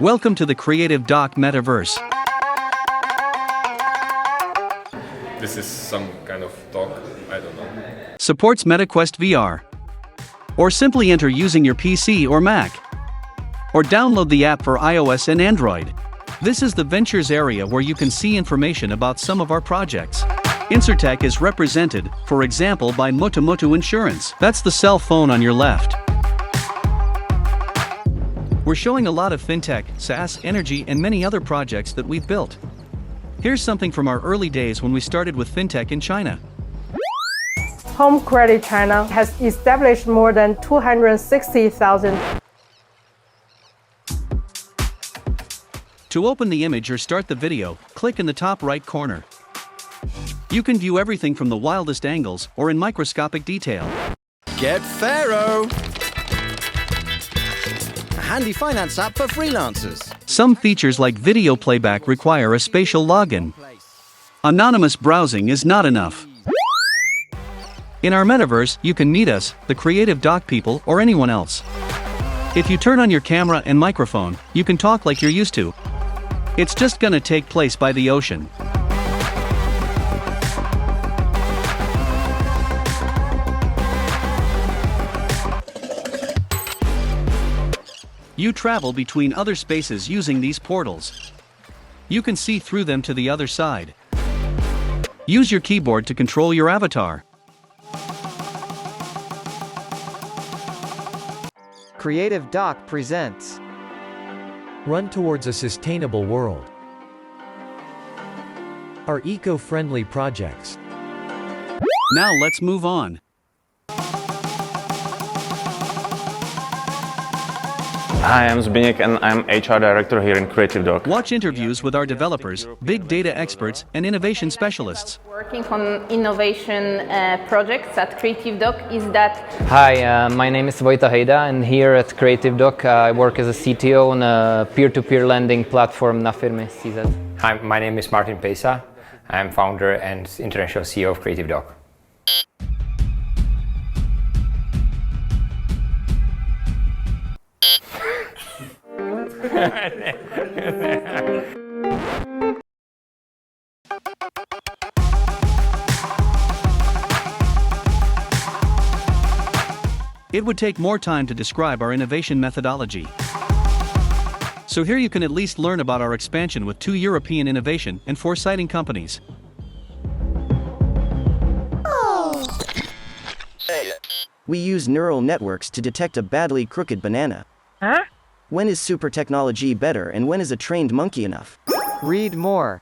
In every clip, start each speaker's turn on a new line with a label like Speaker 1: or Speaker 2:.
Speaker 1: Welcome to the Creative Doc Metaverse.
Speaker 2: This is some kind of talk, I don't know.
Speaker 1: Supports MetaQuest VR. Or simply enter using your PC or Mac. Or download the app for iOS and Android. This is the Ventures area where you can see information about some of our projects. Insurtech is represented, for example, by Motomoto Insurance. That's the cell phone on your left. We're showing a lot of fintech, SaaS, energy, and many other projects that we've built. Here's something from our early days when we started with fintech in China.
Speaker 3: Home Credit China has established more than 260,000.
Speaker 1: To open the image or start the video, click in the top right corner. You can view everything from the wildest angles or in microscopic detail.
Speaker 4: Get Pharaoh! A handy finance app for freelancers.
Speaker 1: Some features like video playback require a spatial login. Anonymous browsing is not enough. In our metaverse, you can meet us, the Creative Doc people, or anyone else. If you turn on your camera and microphone, you can talk like you're used to. It's just gonna take place by the ocean. You travel between other spaces using these portals. You can see through them to the other side. Use your keyboard to control your avatar.
Speaker 5: Creative Doc presents
Speaker 6: Run towards a sustainable world. Our eco-friendly projects.
Speaker 1: Now let's move on.
Speaker 7: Hi, I'm Zbigniew and I'm HR Director here in Creative Doc.
Speaker 1: Watch interviews with our developers, big data experts, and innovation specialists.
Speaker 8: Working on innovation projects at Creative Doc is that...
Speaker 9: Hi, my name is Vojta Hejda, and here at Creative Doc I work as a CTO on a peer-to-peer lending platform Na Firmy CZ.
Speaker 10: Hi, my name is Martin Pejsa. I'm founder and international CEO of Creative Doc.
Speaker 1: It would take more time to describe our innovation methodology. So here you can at least learn about our expansion with 2 European innovation and foresighting companies.
Speaker 4: We use neural networks to detect a badly crooked banana.
Speaker 3: Huh?
Speaker 4: When is super technology better and when is a trained monkey enough?
Speaker 5: Read more.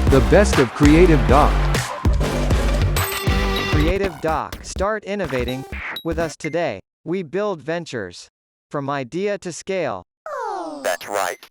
Speaker 6: The best of Creative Doc.
Speaker 5: Creative Doc. Start innovating with us today. We build ventures from idea to scale.
Speaker 11: That's right.